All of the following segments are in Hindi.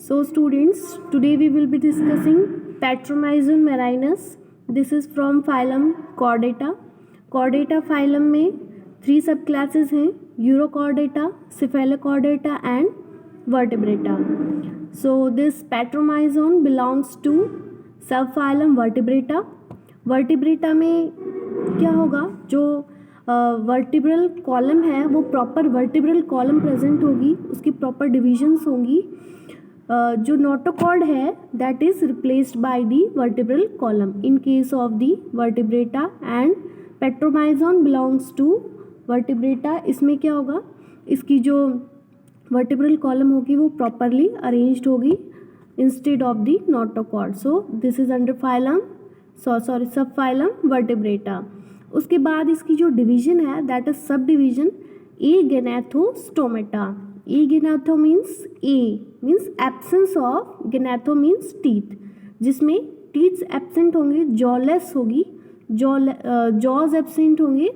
So students, today we will be discussing Petromyzon marinus. This is from phylum Chordata. Chordata phylum में 3 subclasses हैं, Urochordata, Cephalochordata and Vertebrata. So this Petromyzon belongs to subphylum Vertebrata. Vertebrata में क्या होगा, जो वर्टिब्रल कॉलम है वो प्रॉपर वर्टिब्रल कॉलम प्रेजेंट होगी, उसकी प्रॉपर डिविजन्स होंगी. जो नोटोकॉर्ड है that is replaced by the vertebral column in case of the vertebrata. And petromyzon belongs to vertebrata. इसमें क्या होगा, इसकी जो वर्टिब्रल कॉलम होगी वो प्रॉपरली अरेंज्ड होगी instead of the notochord. So this is under phylum sub phylum vertebrata. उसके बाद इसकी जो डिवीजन है that is sub division agnathostomata. Agnatho means absence of, gnatho means teeth, जिसमें टीथ्स एब्सेंट होंगे, जॉलेस होगी, जॉज एब्सेंट होंगे.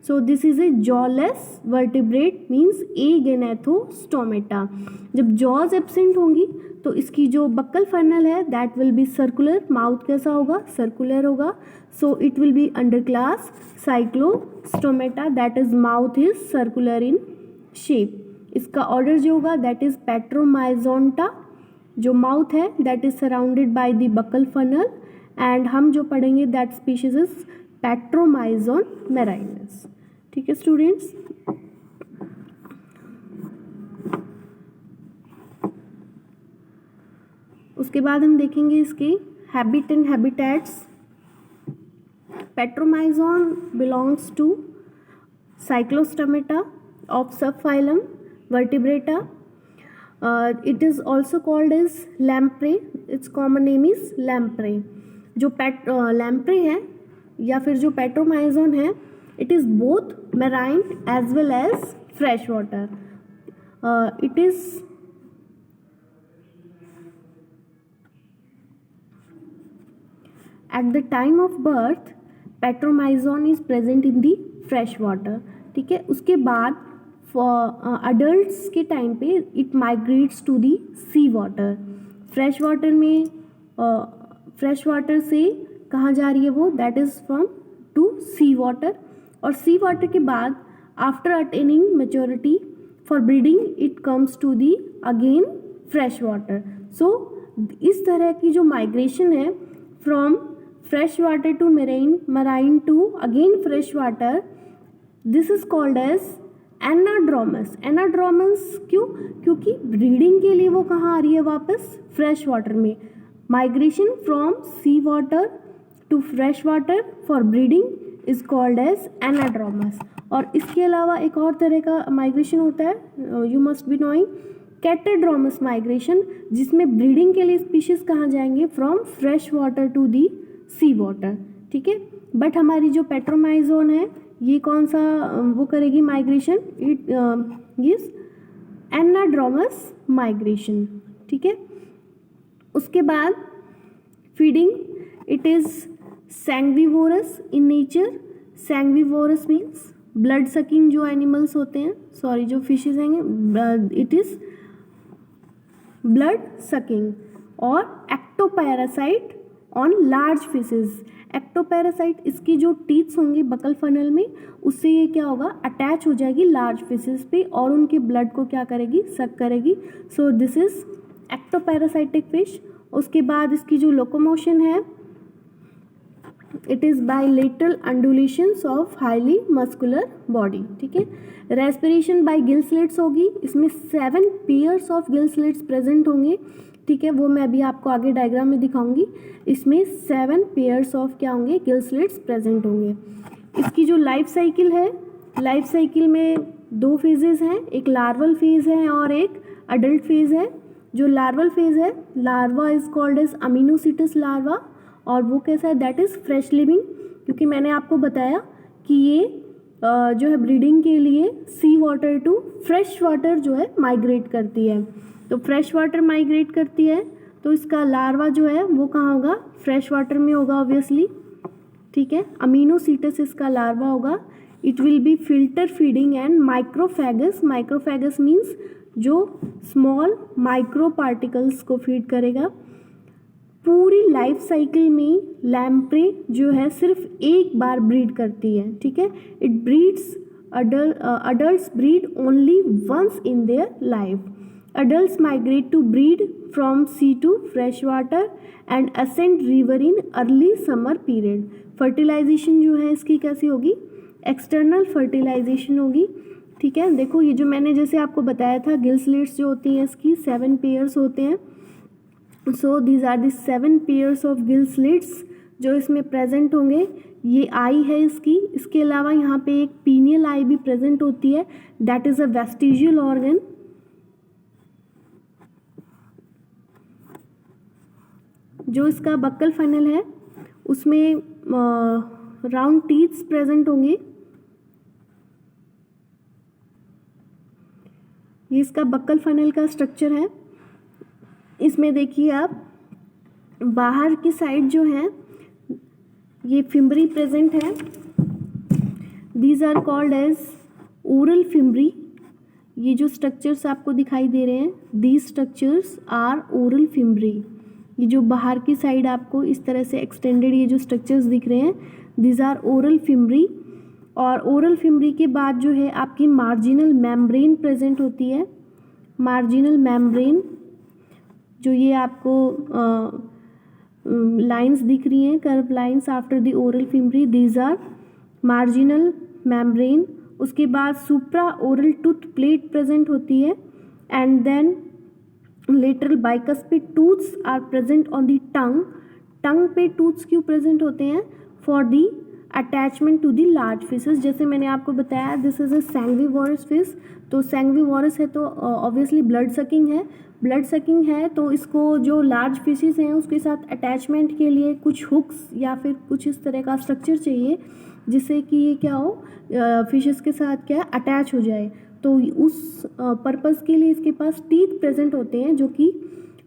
So this is a jawless vertebrate means agnathostomata. जब जॉज एब्सेंट होंगी तो इसकी जो बक्कल फनल है that will be circular. Mouth कैसा होगा, सर्कुलर होगा. So it will be under class cyclostomata, that is mouth is circular in shape. इसका ऑर्डर जो होगा दैट इज पेट्रोमाइजोन्टा. जो माउथ है that is surrounded by the buccal funnel. And हम जो पढ़ेंगे that species is petromyzon marinus. ठीक है स्टूडेंट्स. उसके बाद हम देखेंगे इसके habit and habitats. Petromyzon belongs to Cyclostomata of subphylum Vertebrata. It is also called as lamprey. Its common name is lamprey. जो lamprey है या फिर जो पेट्रोमाइजोन है, it is both marine as well as fresh water. It is at the time of birth Petromyzon is present in the fresh water. ठीक है. उसके बाद अडल्ट्स के टाइम पे it migrates to the sea water. Fresh water में फ्रेश वाटर से कहाँ जा रही है वो, that is from to sea water. और सी वाटर के बाद after attaining maturity for breeding it comes to the again fresh water. So इस तरह की जो माइग्रेशन है from fresh water to marine to again fresh water, this is called as anadromous. Anadromous क्यों, क्योंकि ब्रीडिंग के लिए वो कहाँ आ रही है, वापस फ्रेश वाटर में. Migration from sea water to fresh water for breeding is called as anadromous. और इसके अलावा एक और तरह का माइग्रेशन होता है, you must be knowing, catadromous migration, जिसमें ब्रीडिंग के लिए स्पीशीज कहाँ जाएंगे, from fresh water to the sea water. ठीक है. बट हमारी जो पेट्रोमाइजोन है ये कौन सा वो करेगी migration, it is anadromous migration. ठीक है. उसके बाद feeding, it is sanguivorous in nature. Sanguivorous means blood sucking जो एनिमल्स होते हैं, सॉरी जो फिशेज हैं, इट इज ब्लड सकिंग. और ectoparasite on large fishes. Ectoparasite, इसकी जो टीथ्स होंगे बकल फनल में, उससे ये क्या होगा, अटैच हो जाएगी लार्ज फिशेज पे और उनके ब्लड को क्या करेगी, सक करेगी. So this is ectoparasitic fish. उसके बाद इसकी जो लोकोमोशन है it is by lateral undulations of highly muscular body. ठीक है. रेस्पिरेशन बाय गिल स्लिट्स होगी. इसमें 7 pairs of gill slits present होंगे. ठीक है. वो मैं अभी आपको आगे डायग्राम में दिखाऊंगी. इसमें 7 पेयर्स ऑफ क्या होंगे, गिल स्लिट्स प्रेजेंट होंगे. इसकी जो लाइफ साइकिल है, लाइफ साइकिल में 2 फेजेस हैं, एक लार्वल फेज है और एक अडल्ट फेज है. जो लार्वल फेज है, larva is called as ammocoetes larva. और वो कैसा है, दैट इज़ फ्रेश लिविंग, क्योंकि मैंने आपको बताया कि ये जो है ब्रीडिंग के लिए सी वाटर टू फ्रेश वाटर जो है माइग्रेट करती है. तो फ्रेश वाटर माइग्रेट करती है तो इसका लार्वा जो है वो कहाँ होगा, फ्रेश वाटर में होगा ऑब्वियसली. ठीक है. अमीनोसिटस इसका लार्वा होगा. It will be filter feeding and microphagous. Microphagous means जो स्मॉल माइक्रो पार्टिकल्स को फीड करेगा। पूरी लाइफ साइकिल में लैम्प्रे जो है सिर्फ एक बार ब्रीड करती है, ठीक है। It breeds adults breed only once in their life. Adults migrate to breed from sea to fresh water and ascend river in early summer period. Fertilization जो है इसकी कैसी होगी, एक्सटर्नल फर्टिलाइजेशन होगी, ठीक है। देखो ये जो मैंने जैसे आपको बताया था गिल स्लिट्स जो होती हैं इसकी 7 पेयर्स होते हैं। So these are the 7 pairs of gill slits जो इसमें प्रेजेंट होंगे। ये आई है इसकी, इसके अलावा यहाँ पे एक पीनियल आई भी प्रेजेंट होती है, that is a vestigial organ. जो इसका बक्कल फनल है उसमें राउंड टीथ्स प्रेजेंट होंगे। ये इसका बक्कल फनल का स्ट्रक्चर है। इसमें देखिए आप बाहर की साइड जो है ये फिम्बरी प्रेजेंट है। These are called as oral fimbriae. ये जो स्ट्रक्चर्स आपको दिखाई दे रहे हैं these structures are oral fimbriae. ये जो बाहर की साइड आपको इस तरह से एक्सटेंडेड ये जो स्ट्रक्चर्स दिख रहे हैं दीज आर ओरल फिम्बरी। और ओरल फिम्बरी के बाद जो है आपकी मार्जिनल मेम्ब्रेन प्रेजेंट होती है। मार्जिनल मेम्ब्रेन जो ये आपको लाइंस दिख रही हैं, curve lines after the oral fimbriae, these are marginal membrane. उसके बाद supra oral tooth plate present होती है and then lateral bicuspid teeths are present on the tongue. Tongue पे टूथ्स क्यों प्रेजेंट होते हैं, for the attachment to the large fishes. जैसे मैंने आपको बताया this is a sanguivorous fish, तो सैंग्विवोरस है तो ऑब्वियसली ब्लड सकिंग है। ब्लड सकिंग है तो इसको जो लार्ज फिशेस हैं उसके साथ अटैचमेंट के लिए कुछ हुक्स या फिर कुछ इस तरह का स्ट्रक्चर चाहिए जिससे कि ये क्या हो फिशेस के साथ क्या अटैच हो जाए। तो उस पर्पज़ के लिए इसके पास टीथ प्रेजेंट होते हैं जो कि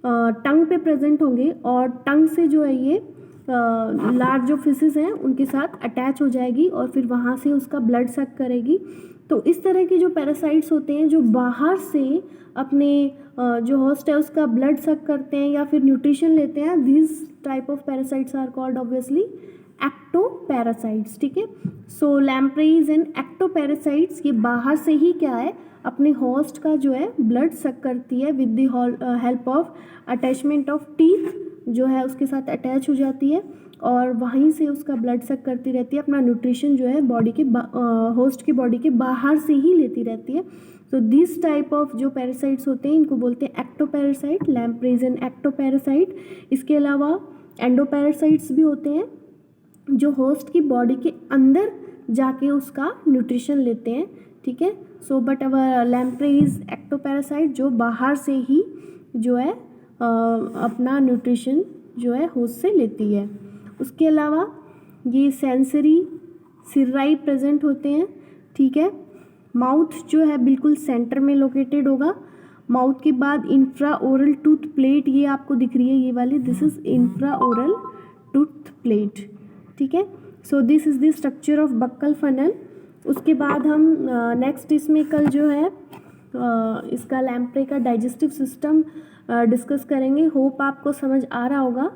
टंग पे प्रेजेंट होंगे और टंग से जो है ये लार्ज जो फिशेस हैं उनके साथ अटैच हो जाएगी और फिर वहाँ से उसका ब्लड सक करेगी। तो इस तरह के जो पैरासाइट्स होते हैं जो बाहर से अपने जो होस्ट है उसका ब्लड सक करते हैं या फिर न्यूट्रिशन लेते हैं, this type of parasites are called obviously ectoparasites, ठीक है। सो लैम्प्रेज एंड एक्टोपैरासाइट्स ये बाहर से ही क्या है अपने होस्ट का जो है ब्लड सक करती है with the help of attachment of teeth जो है उसके साथ अटैच हो जाती है और वहीं से उसका ब्लड सक करती रहती है, अपना न्यूट्रिशन जो है बॉडी के होस्ट की बॉडी के बाहर से ही लेती रहती है। तो दिस टाइप ऑफ जो पैरासाइट्स होते हैं इनको बोलते हैं एक्टोपैरासाइट, लैम्प्रेज एंड एक्टोपैरासाइट। इसके अलावा एंडोपैरासाइट्स भी होते हैं जो होस्ट की बॉडी के अंदर जाके उसका न्यूट्रिशन लेते हैं, ठीक है। सो बट अवर लैम्प्रेज एक्टोपैरासाइट जो बाहर से ही जो है अपना न्यूट्रिशन जो है होस्ट से लेती है। उसके अलावा ये सेंसरी सिर्राई प्रेजेंट होते हैं, ठीक है। माउथ जो है बिल्कुल सेंटर में लोकेटेड होगा। माउथ के बाद इंफ्रा ओरल टूथ प्लेट ये आपको दिख रही है ये वाली, this is infra oral tooth plate, ठीक है। सो this is the structure of buckle funnel. उसके बाद हम नेक्स्ट इसमें कल जो है इसका लैम्प्रे का डाइजेस्टिव सिस्टम डिस्कस करेंगे। होप आपको समझ आ रहा होगा।